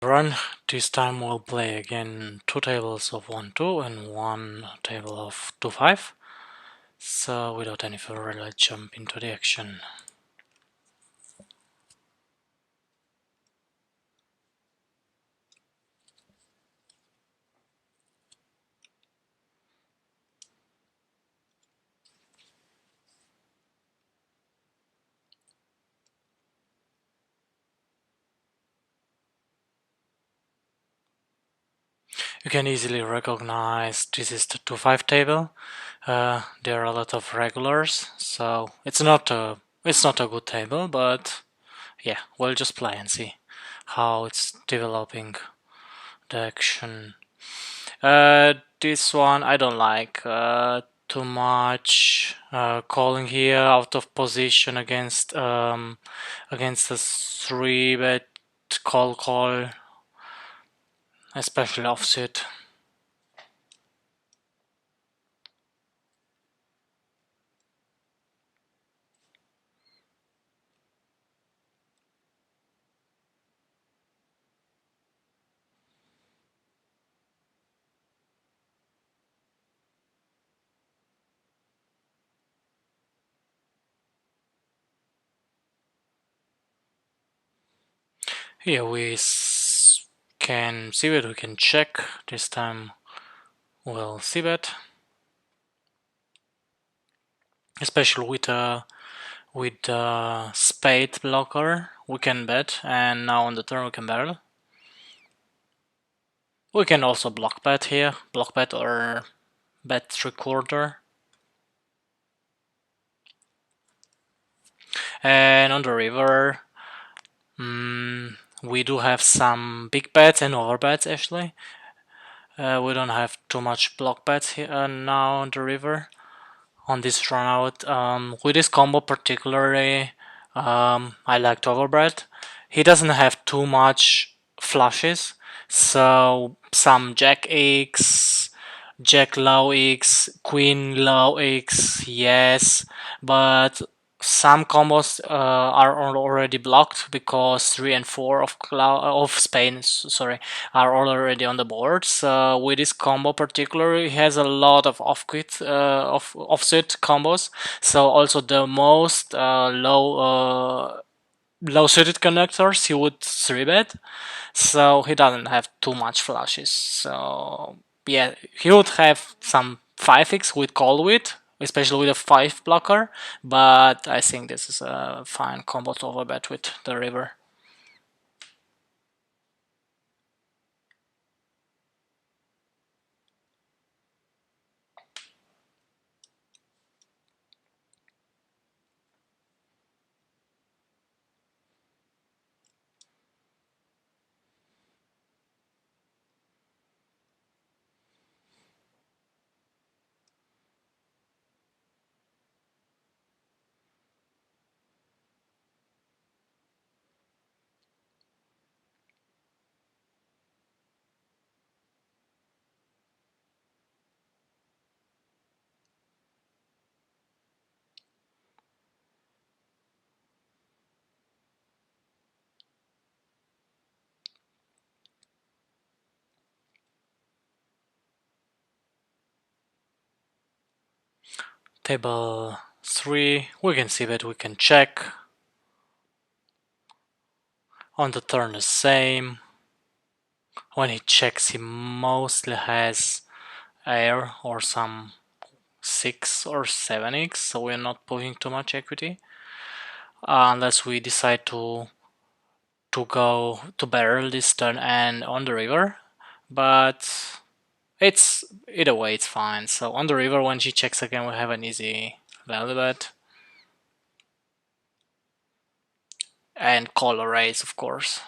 Run. This time we'll play again 2 tables of 1-2 and 1 table of 2-5. So without any further, let's jump into the action. You can easily recognize this is the 2-5 table. There are a lot of regulars, so it's not a good table, but yeah, we'll just play and see how it's developing the action. This one I don't like too much. Calling here out of position against a 3-bet call, especially offsuit. Here we can see it. We can check. This time we'll see bet, especially with the spade blocker. We can bet, and now on the turn we can barrel. We can also block bet here, block bet or bet 3/4. And on the river, we do have some big bets and over bets actually. We don't have too much block bets here now on the river. On this run out, with this combo particularly, I like to overbet. He doesn't have too much flushes, so some Jack X, Jack low X, Queen low X, yes, but some combos are already blocked because 3 and 4 of Spain, sorry, are already on the board. So with this combo particularly, he has a lot of offsuit combos. So also the most low suited connectors he would 3-bet. So he doesn't have too much flushes. So yeah, he would have some 5x with call with, especially with a 5 blocker, but I think this is a fine combo to overbet with the river. Table 3, we can see that we can check. On the turn the same. When he checks, he mostly has air or some 6 or 7x, so we're not putting too much equity. Unless we decide to go to barrel this turn and on the river, but it's either way it's fine. So on the river, when she checks again, we have an easy value bet and call a raise, of course.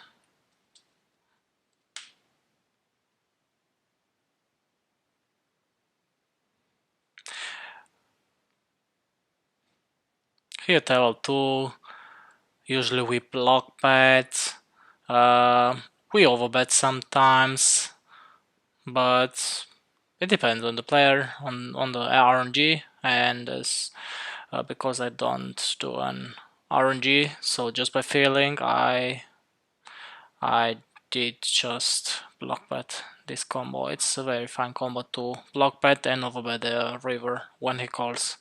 Here table 2, usually we block bet, we overbet sometimes, but it depends on the player, on the RNG, and because I don't do an RNG, so just by feeling I did just block bet this combo. It's a very fine combo to block bet and overbet the river when he calls.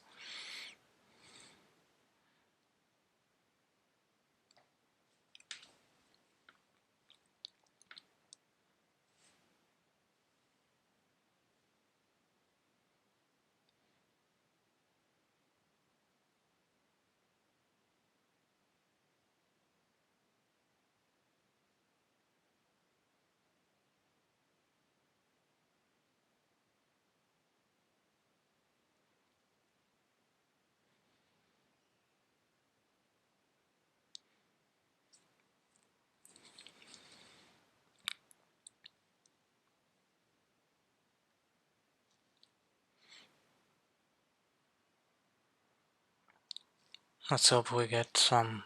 Let's hope we get some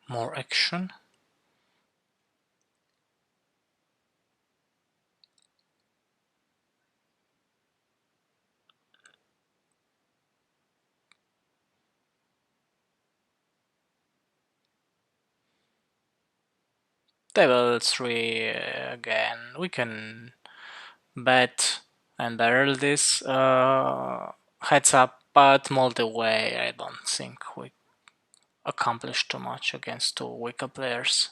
more action. Table 3 again. We can bet and barrel this heads up, but multi-way I don't think we accomplished too much against two weaker players.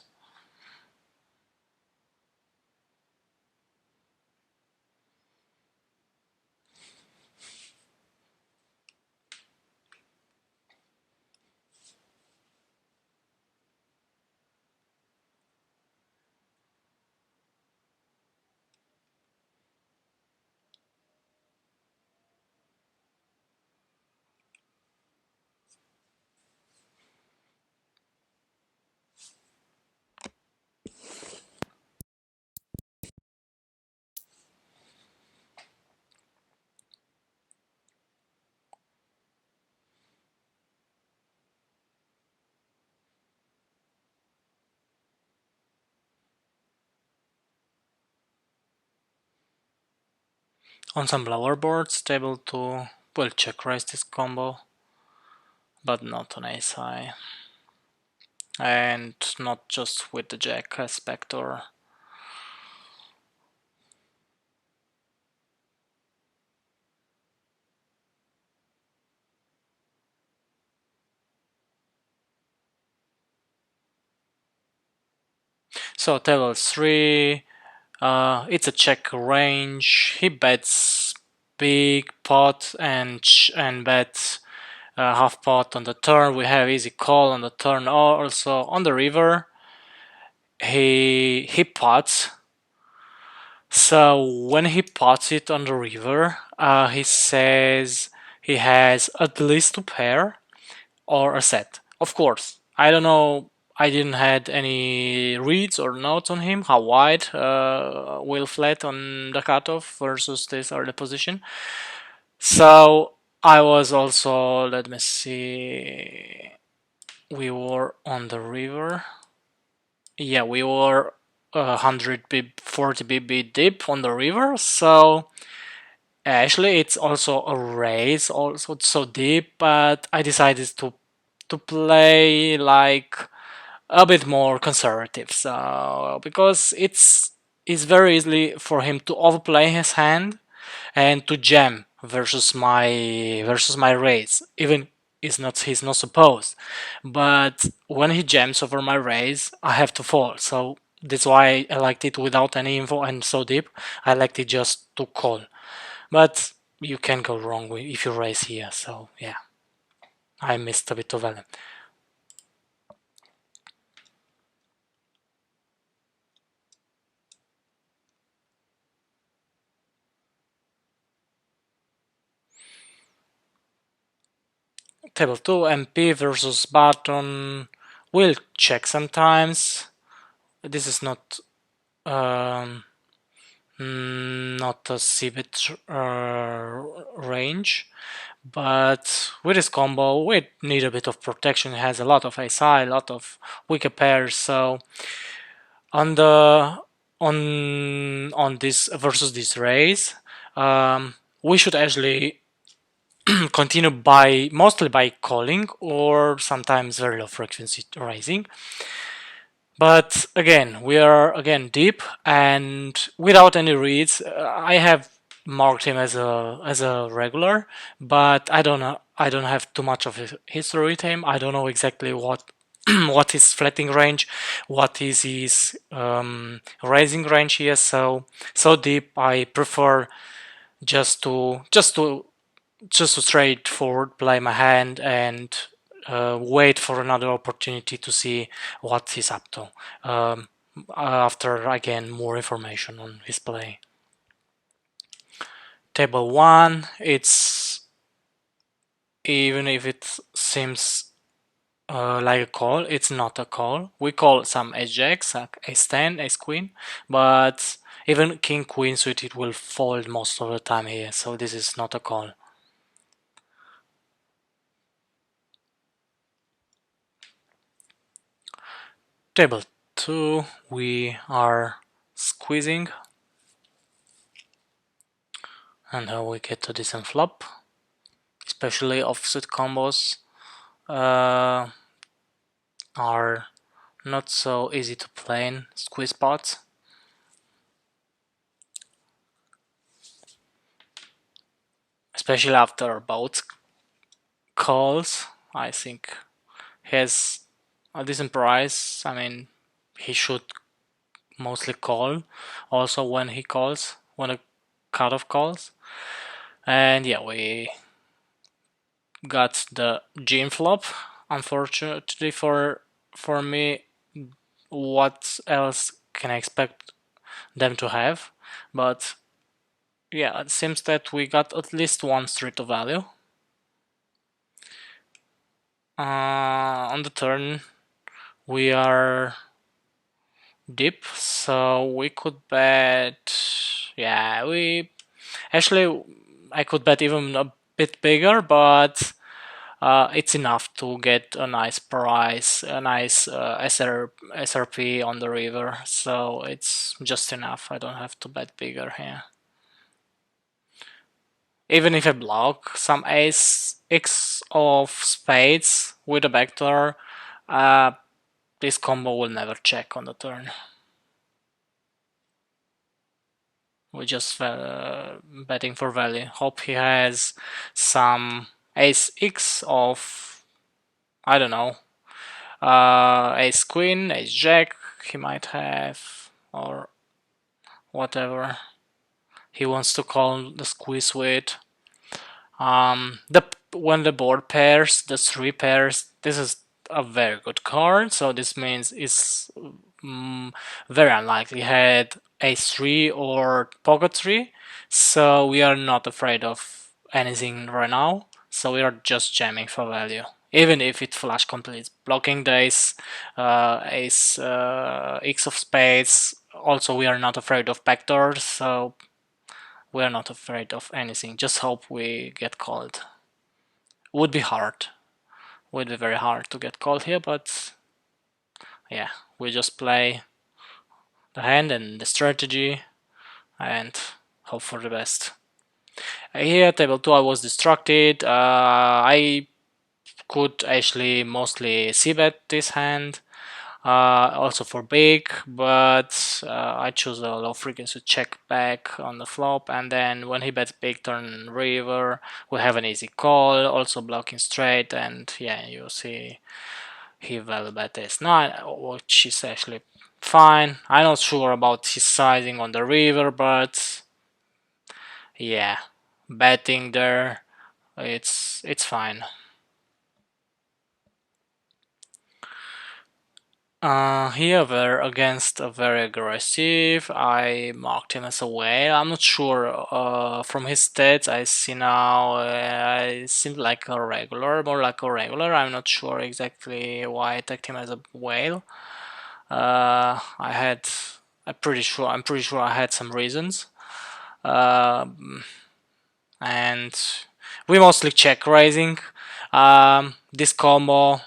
On some lower boards, table 2 will check raise this combo, but not on ace high. And not just with the jack aspect or so table 3, it's a check range. He bets big pot and bets half pot on the turn. We have easy call on the turn. Also on the river, he pots. So when he pots it on the river, he says he has at least two pair or a set. Of course, I don't know. I didn't had any reads or notes on him. How wide will flat on the cutoff versus this early position. So I was also, let me see, we were on the river. Yeah, we were 100 bp, 40 bp deep on the river. So actually, it's also a race, also so deep. But I decided to play like a bit more conservative. So because it's very easily for him to overplay his hand and to jam versus my raise. Even he's not supposed, but when he jams over my raise, I have to fall. So that's why I liked it without any info and so deep. I liked it just to call, but you can go wrong if you raise here. So yeah, I missed a bit of value. Table 2, MP versus button. We'll check sometimes. This is not not a c-bit range, but with this combo we need a bit of protection. It has a lot of ace high, a lot of weaker pairs, so on the on this versus this raise, we should actually continue by mostly by calling or sometimes very low frequency raising. But again, we are again deep and without any reads. I have marked him as a regular, but I don't know. I don't have too much of his history with him. I don't know exactly what what his flatting range, what is his raising range here. So deep. I prefer just to straightforward play my hand and wait for another opportunity to see what he's up to. After I gain more information on his play. Table 1, it's even if it seems like a call, it's not a call. We call some ace jacks, like ace 10, ace queen, but even king queen suited will fold most of the time here, so this is not a call. Table 2, we are squeezing, and how we get a decent flop, especially offsuit combos uh, are not so easy to play in squeeze spots. Especially after both calls, I think he has a decent price. I mean, he should mostly call also when he calls, when a cutoff calls. And yeah, we got the gene flop. Unfortunately for me, what else can I expect them to have? But yeah, it seems that we got at least one street of value. On the turn, we are deep, so we could bet. Yeah, we actually I could bet even a bit bigger, but it's enough to get a nice price, a nice SRP on the river. So it's just enough. I don't have to bet bigger here. Even if I block some ace x of spades with a backdoor, uh, this combo will never check on the turn. We're just betting for value. Hope he has some ace x of, I don't know, ace queen, ace jack he might have, or whatever he wants to call the squeeze with. The when the board pairs, the three pairs, this is a very good card. So this means it's very unlikely had a3 or pocket 3. So we are not afraid of anything right now. So we are just jamming for value. Even if it flush completes, blocking the ace x of spades. Also, we are not afraid of backdoors, so we are not afraid of anything. Just hope we get called. Would be hard. Would be very hard to get called here, but yeah, we just play the hand and the strategy and hope for the best. Here, table 2, I was distracted. I could actually mostly c-bet this hand. Also for big, but I choose a low frequency check back on the flop, and then when he bets big turn river, we have an easy call, also blocking straight, and yeah, you see he will bet ace9, which is actually fine. I'm not sure about his sizing on the river, but yeah, betting there, it's fine. Here we're against a very aggressive. I marked him as a whale. I'm not sure. From his stats, I see now. It seems like a regular, more like a regular. I'm not sure exactly why I tagged him as a whale. I had. I'm pretty sure. I'm pretty sure I had some reasons. And we mostly check raising. This combo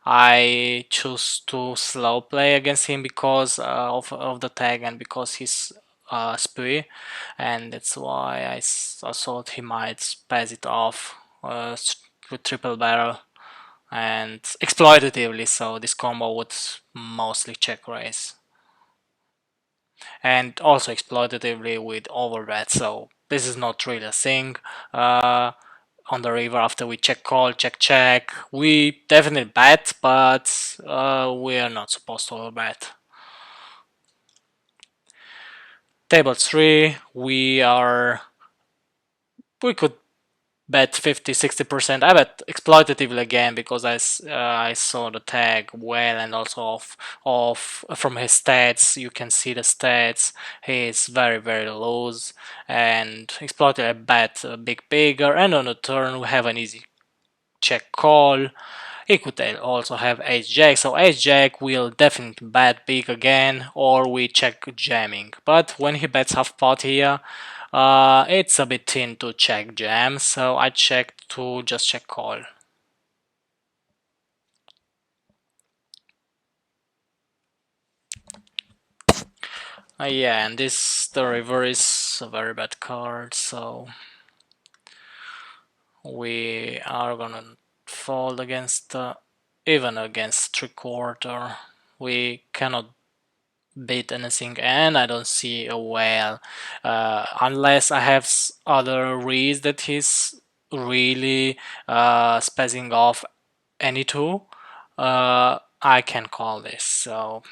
I choose to slow play against him because of the tag and because he's spooey, and that's why I thought he might pass it off with triple barrel, and exploitatively, so this combo would mostly check raise, and also exploitatively with overbet. So this is not really a thing. On the river, after we check call, check, we definitely bet, but we are not supposed to overbet. Table 3, we could bet 50-60%. I bet exploitatively again because I saw the tag well, and also of from his stats you can see the stats. He is very loose, and exploitatively I bet a bigger, and on the turn we have an easy check call. He could also have ace jack, so ace jack will definitely bet big again, or we check jamming. But when he bets half pot here, it's a bit thin to check jam, so I check to just check call. Yeah, and the river is a very bad card, so we are gonna fold against even against 3/4. We cannot beat anything, and I don't see a whale unless I have other reads that he's really spazzing off any two. I can call this, so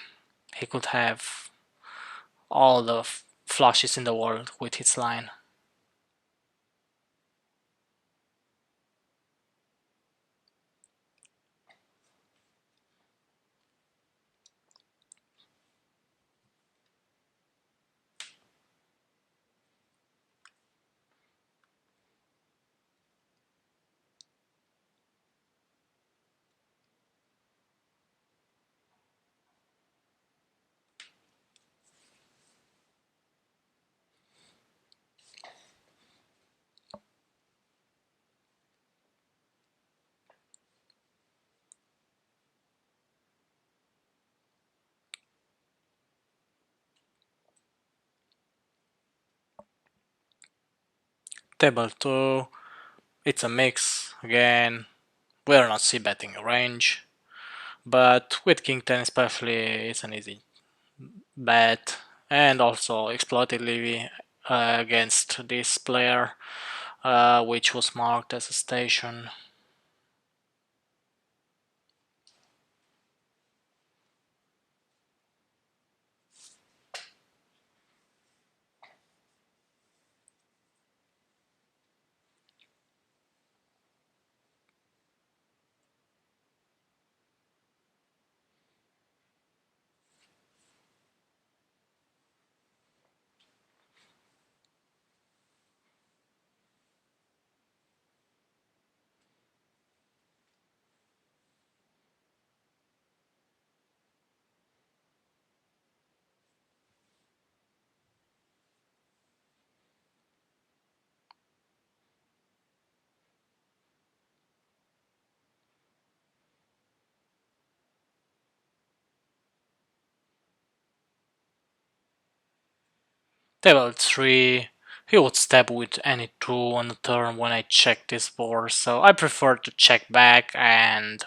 he could have all the flushes in the world with his line. Table 2, it's a mix again. We're not c betting range, but with king 10 especially, it's an easy bet, and also exploitatively against this player, which was marked as a station. Table 3, he would step with any 2 on the turn when I check this board, so I prefer to check back and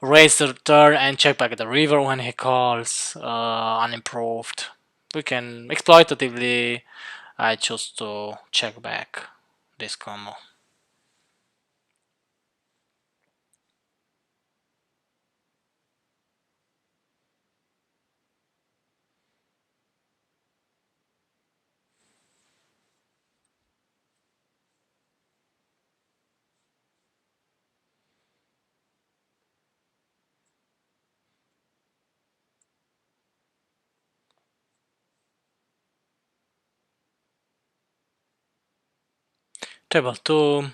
raise the turn and check back the river when he calls unimproved. We can exploitatively, I choose to check back this combo. Table 2,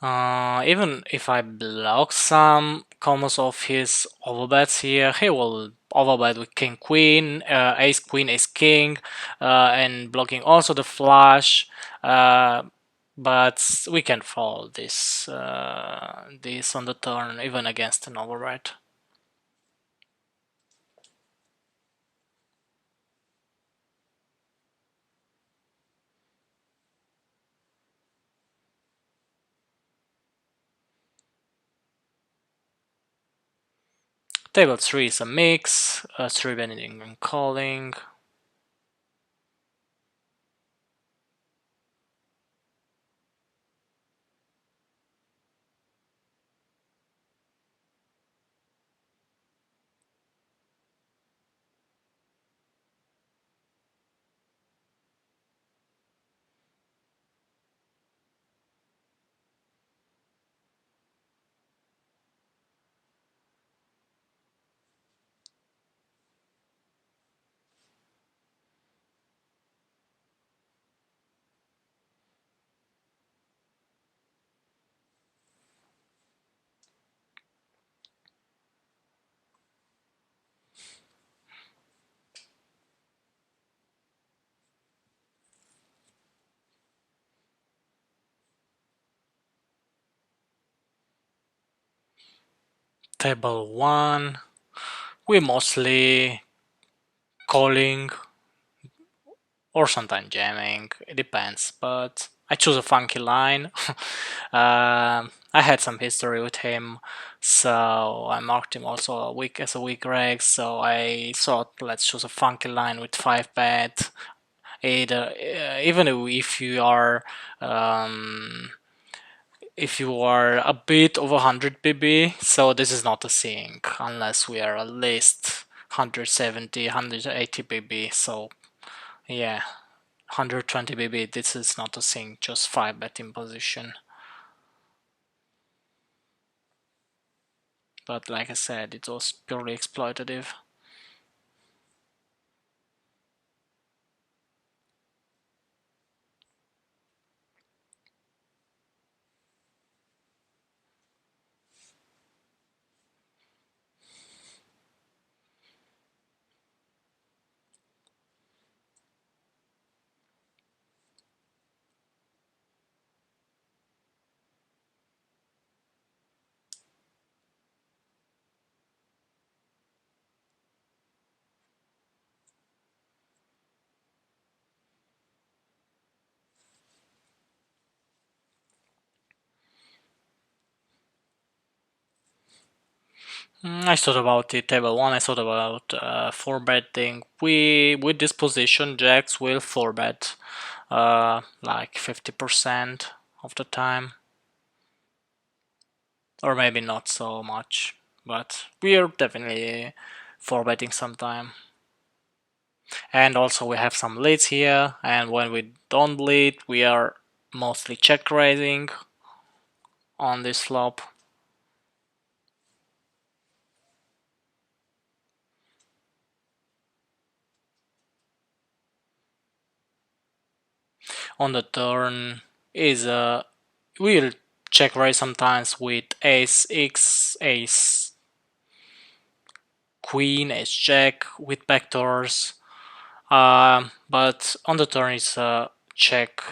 even if I block some combos of his overbets here, he will overbet with king queen, ace queen, ace king, and blocking also the flush. But we can fold this on the turn even against an overbet. Table 3 is a mix, 3 betting and calling. Table 1, we mostly calling or sometimes jamming, it depends, but I choose a funky line. I had some history with him, so I marked him also a weak as a weak reg, so I thought let's choose a funky line with 5 bet. Either even if you are a bit over 100 bb, so this is not a sync unless we are at least 170 180 bb, so yeah, 120 bb, this is not a sync, just 5 bet in position. But like I said, it was purely exploitative. I thought about it, table 1, I thought about 4 betting. With this position, jacks will 4 bet like 50% of the time. Or maybe not so much, but we are definitely 4 betting sometime. And also we have some leads here, and when we don't lead, we are mostly check raising on this flop. On the turn is we'll check raise sometimes with ace x, ace queen, ace jack with backdoors, but on the turn is check,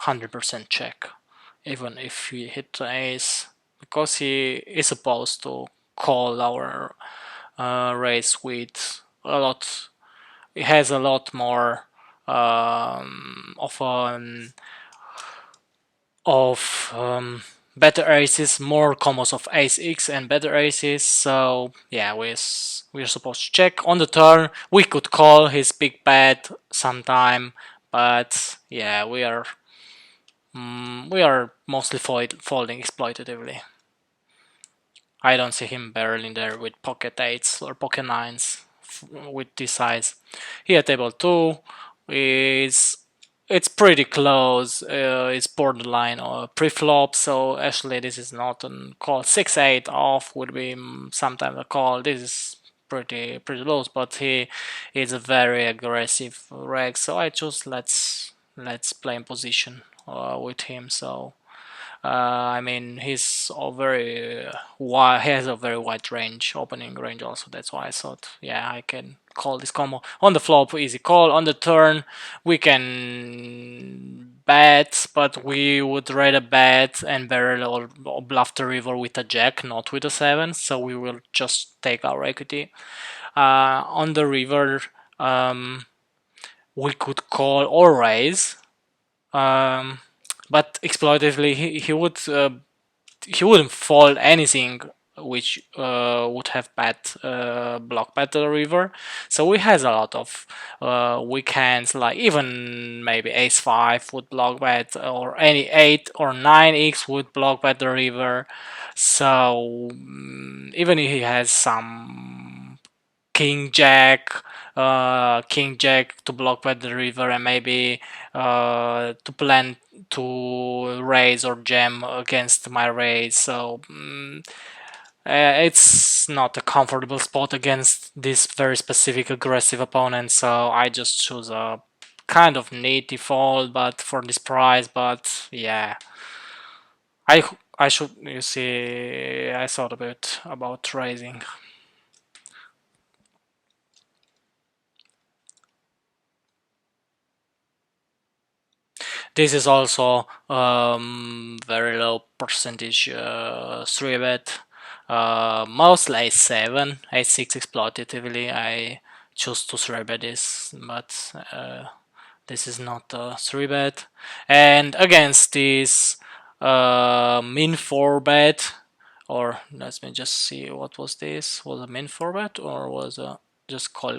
100% check, even if we hit the ace, because he is supposed to call our raise with a lot. It has a lot more of an of better aces, more combos of ace x and better aces. So yeah, we're supposed to check on the turn. We could call his big bet sometime, but yeah, we are mostly folding exploitatively. I don't see him barreling there with pocket 8s or pocket 9s with this size. Here table 2 is, it's pretty close. It's borderline or pre-flop, so actually this is not a call. 6-8 off would be sometimes a call. This is pretty loose, but he is a very aggressive reg, so I choose let's play in position with him. So I mean, he's a very wide. He has a very wide range, opening range also. That's why I thought, yeah, I can call this combo on the flop. Easy call. On the turn, we can bet, but we would rather bet and barrel or bluff the river with a jack, not with a 7. So we will just take our equity. On the river, we could call or raise. But exploitatively, he wouldn't fold anything which would have bet block bet the river. So he has a lot of weekends, like even maybe ace 5 would block bet, or any 8 or 9x would block bet the river. So even if he has some king jack to block bet the river, and maybe to plan to raise or jam against my raise. So it's not a comfortable spot against this very specific aggressive opponent, so I just choose a kind of neat default, but for this price. But yeah, I I should, you see, I thought a bit about raising. This is also very low percentage 3 bet. Mostly a7, a6 exploitatively. I choose to 3 bet this, but this is not a 3 bet. And against this min 4 bet, or let me just see, what was this? Was a min 4 bet or was a just call?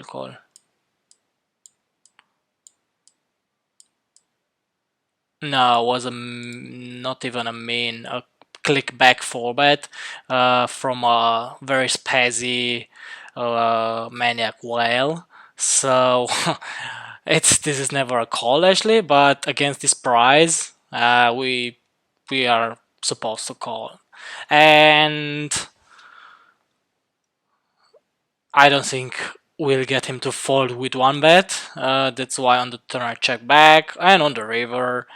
No, it was not even a min, a click back forward from a very spazzy maniac whale. So this is never a call actually, but against this price, we are supposed to call, and I don't think we'll get him to fold with one bet. That's why on the turn I check back, and on the river,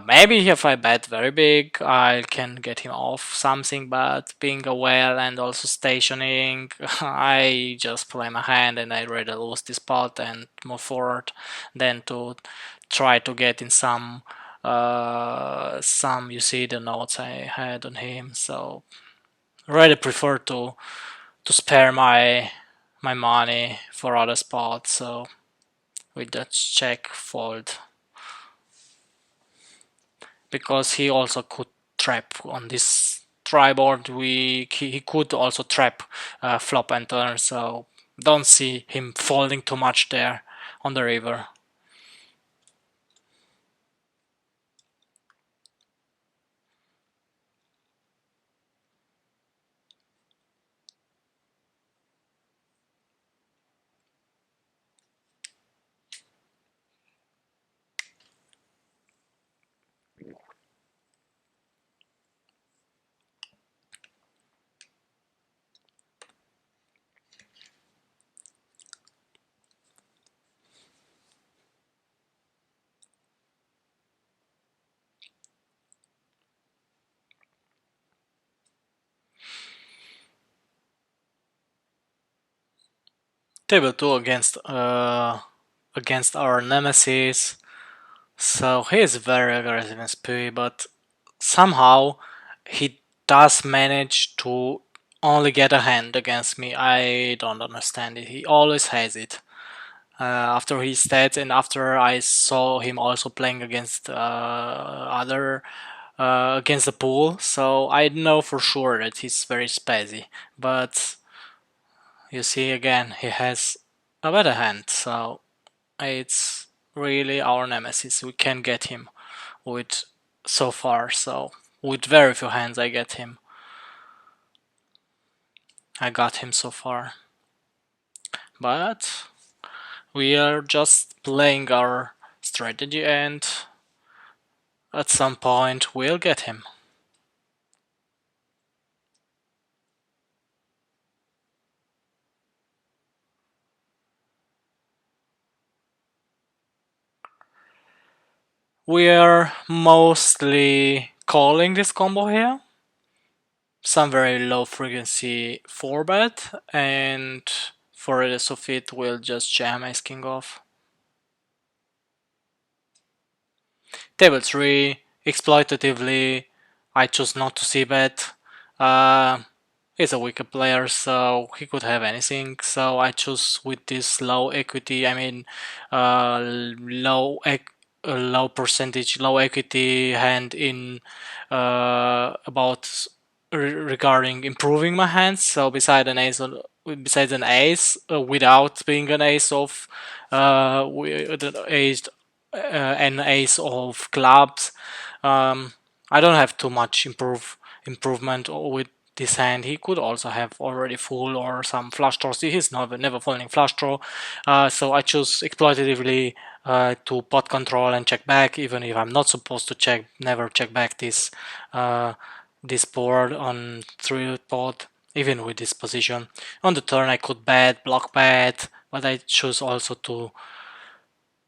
maybe if I bet very big, I can get him off something, but being a whale and also stationing, I just play my hand and I rather lose this pot and move forward than to try to get in some, you see the notes I had on him. So rather prefer to spare my money for other spots. So with that check fold, because he also could trap on this try board. He could also trap flop and turn, so don't see him folding too much there on the river. Table 2 against our nemesis. So he is very aggressive in SPI, but somehow he does manage to only get a hand against me. I don't understand it. He always has it. After his stats, and after I saw him also playing against other against the pool, so I know for sure that he's very spazzy. But you see, again, he has a better hand, so it's really our nemesis. We can get him with so far. So with very few hands, I get him. I got him so far, but we are just playing our strategy, and at some point we'll get him. We are mostly calling this combo here. Some very low frequency 4-bet, and for the rest of it we'll just jam ace king off. Table 3, exploitatively, I choose not to c-bet. He's a wicked player, so he could have anything. So I choose with this low equity, I mean, low percentage, low equity hand in about regarding improving my hands. So besides an ace, without being an ace of, with an ace of clubs, I don't have too much improvement with this hand. He could also have already full or some flush draws. He's never falling flush draw, so I choose exploitatively to pot control and check back, even if I'm not supposed to check. Never check back this board on 3 pot, even with this position. On the turn, I could bet, block bet, but I choose also to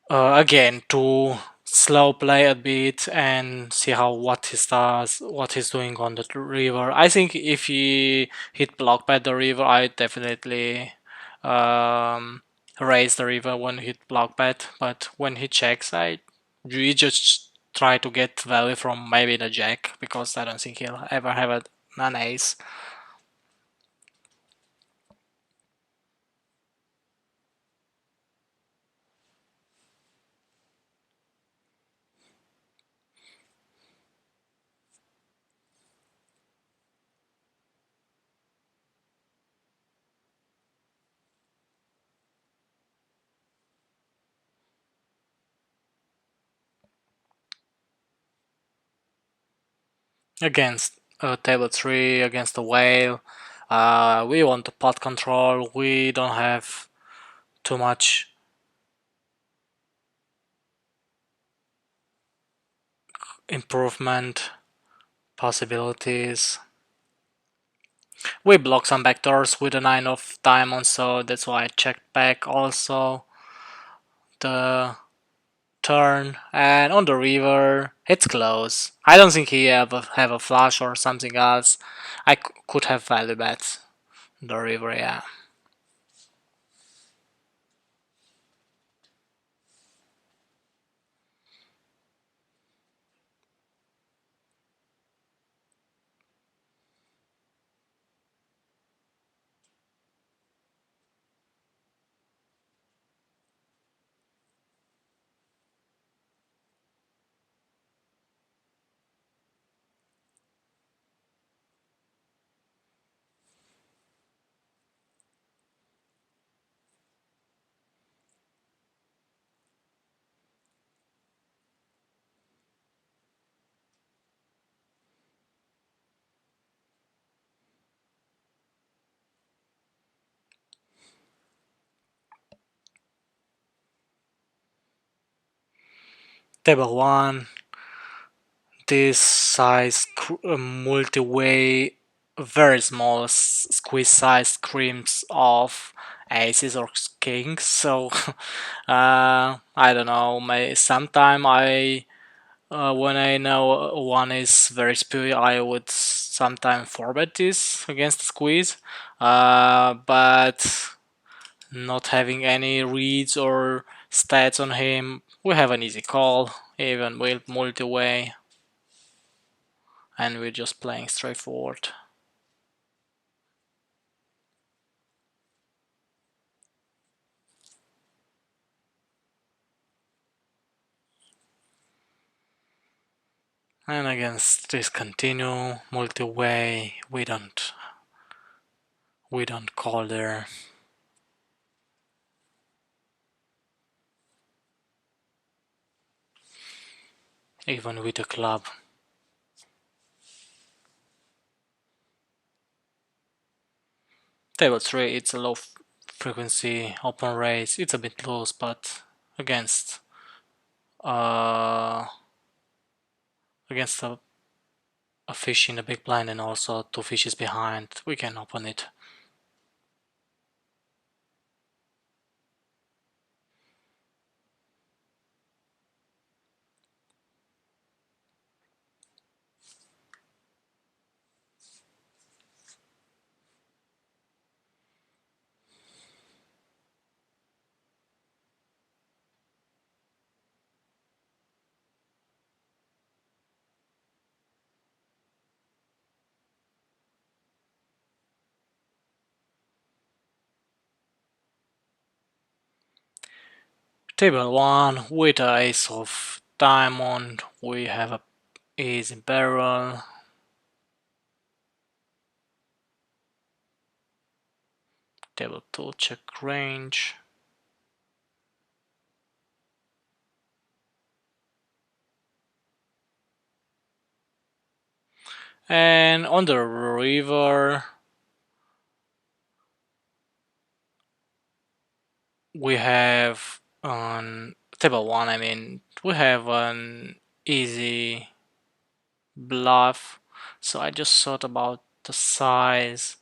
again to slow play a bit and see how what he's doing on the river. I think if he hit block bet the river, I definitely um, raise the river when he hit block bet. But when he checks, we just try to get value from maybe the jack, because I don't think he'll ever have an ace. Against table 3, against the whale, we want the pot control. We don't have too much improvement possibilities. We block some backdoors with a 9 of diamonds, so that's why I checked back also the turn. And on the river, it's close. I don't think he ever have a flush or something else. I could have value bet the river, yeah. Table 1, this size multi-way, very small squeeze size screams of aces or kings. So I don't know. Sometime when I know one is very spewy, I would sometimes format this against squeeze. But not having any reads or stats on him, we have an easy call, even with multi-way, and we're just playing straightforward. And against this continue multi-way, we don't call there. Even with the club. Table 3, it's a low frequency open raise. It's a bit loose, but against uh against a fish in the big blind and also 2 fishes behind, we can open it. Table 1, with the ace of diamond, we have a easy barrel. Table 2, check range. And on the river, we have on table 1, I mean, we have an easy bluff. So I just thought about the size.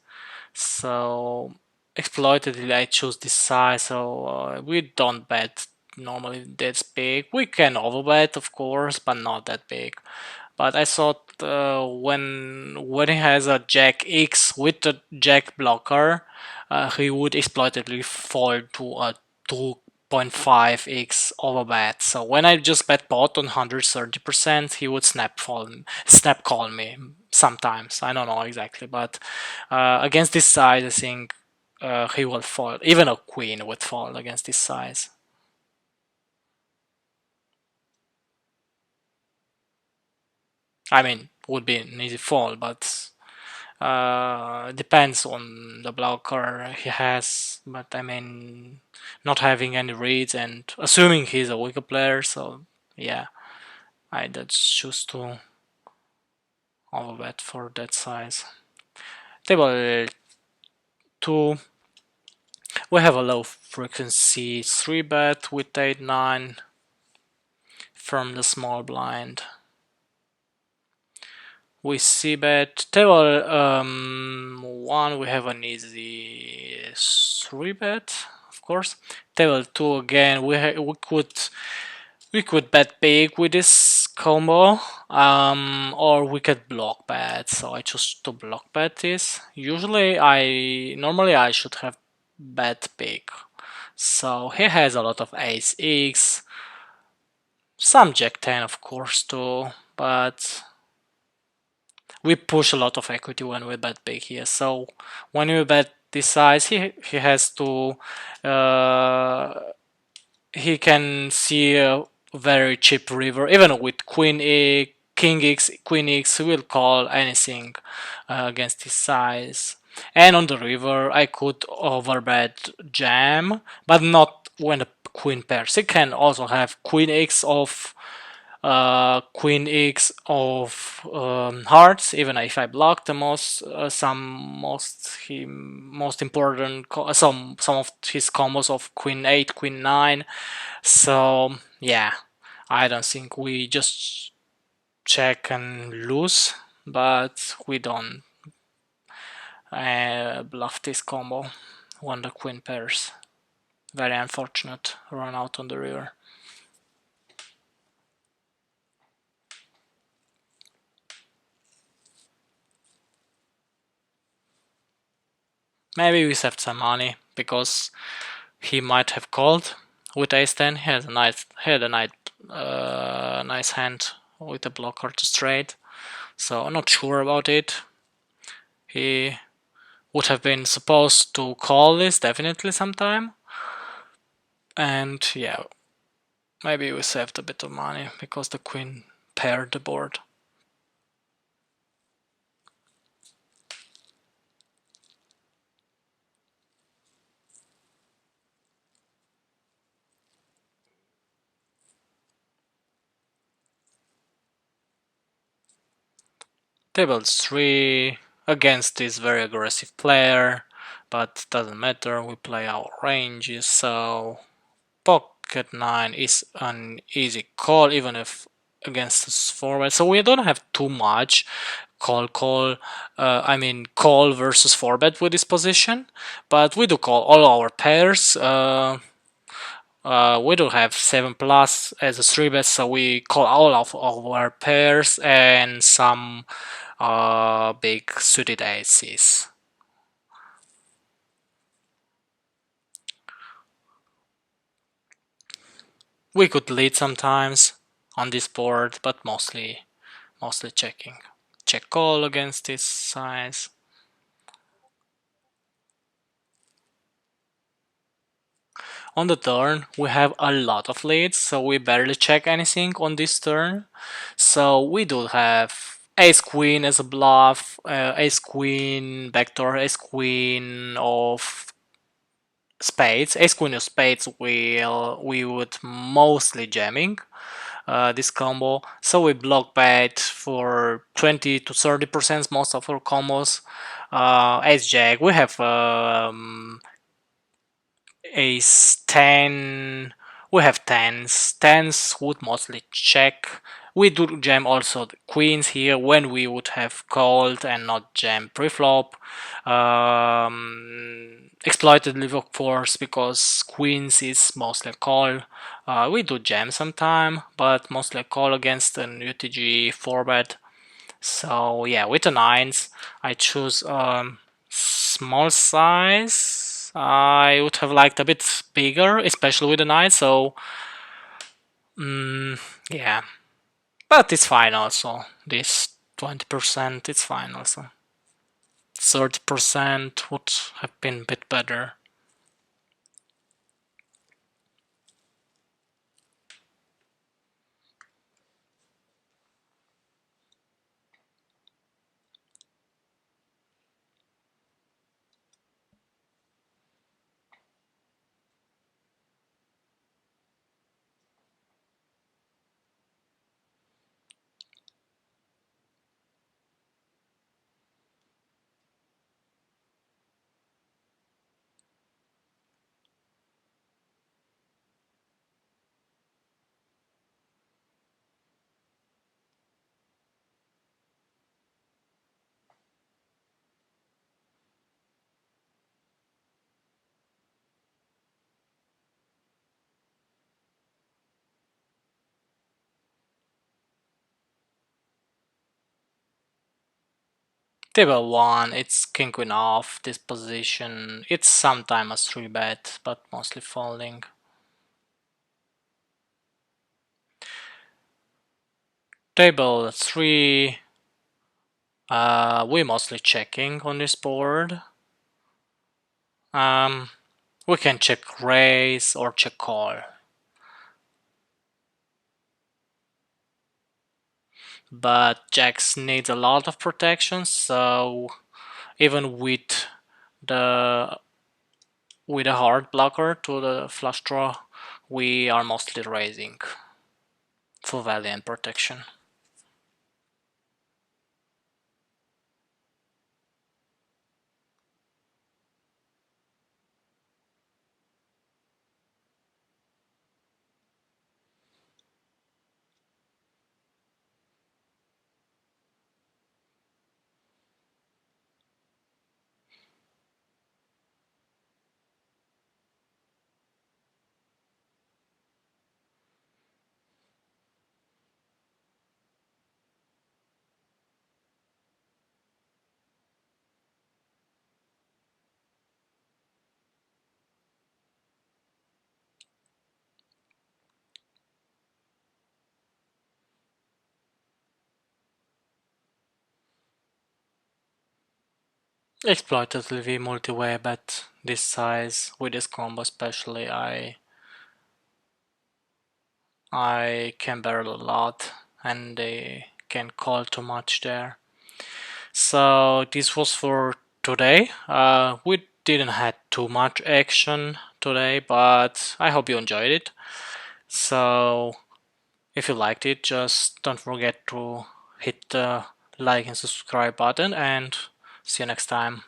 So exploitatively I choose this size, so we don't bet normally that big. We can overbet of course, but not that big. But I thought when he has a Jack X with the Jack blocker, he would exploitably fall to a 2.5x overbet. So when I just bet pot on 130%, he would snap call me sometimes. I don't know exactly, but against this size, I think he will fall. Even a queen would fall against this size. I mean, would be an easy fall, but depends on the blocker he has. But I mean, not having any reads and assuming he's a weaker player, so yeah, I just choose to overbet for that size. Table 2, we have a low frequency 3 bet with 8-9 from the small blind. We see bet table 1, we have an easy 3 bet, of course. Table 2 again, we could bet big with this combo, or we could block bet. So I choose to block bet this. Normally I should have bet big. So he has a lot of ace x, some jack 10 of course too, but we push a lot of equity when we bet big here. So when we bet this size, he has to he can see a very cheap river. Even with queen x, king x, queen x, he will call anything against his size. And on the river, I could overbet jam, but not when the queen pairs. He can also have queen x of queen x of hearts. Even if I block the most important some of his combos of queen 8, queen 9. So yeah, I don't think we just check and lose, but we don't bluff this combo when the queen pairs. Very unfortunate run out on the river. Maybe we saved some money because he might have called with ace 10. He had a nice hand with a blocker to straight. So I'm not sure about it. He would have been supposed to call this definitely sometime. And yeah, maybe we saved a bit of money because the queen paired the board. Table 3 against this very aggressive player, but doesn't matter, we play our ranges, so pocket 9 is an easy call even if against this forward. So we don't have too much call versus 4-bet with this position, but we do call all our pairs. We do have 7 plus as a 3-bet, so we call all of our pairs and some big suited aces. We could lead sometimes on this board, but mostly checking. Check call against this size. On the turn, we have a lot of leads, so we barely check anything on this turn. So we do have ace queen as a bluff, ace queen backdoor, ace queen of spades, ace queen of spades, we would mostly jamming this combo. So we block bet for 20 to 30% most of our combos. Ace jack, we have ace 10, we have tens would mostly check. We do jam also the queens here when we would have called and not jam pre-flop. Exploitedly of course, because queens is mostly a call. We do jam sometime, but mostly a call against an UTG 4-bet. So yeah, with the nines, I choose small size. I would have liked a bit bigger, especially with the nines. So yeah, but it's fine also. This 20%, it's fine also. 30% would have been a bit better. Table 1, it's king queen off, this position. It's sometimes a 3-bet, but mostly folding. Table 3, we're mostly checking on this board. We can check raise or check call. But jacks needs a lot of protection, so even the with a hard blocker to the flush draw, we are mostly raising for value and protection. Exploitatively multi-way bet this size with this combo especially, I can barrel a lot and they can call too much there. So this was for today. We didn't have too much action today, but I hope you enjoyed it. So if you liked it, just don't forget to hit the like and subscribe button, and see you next time.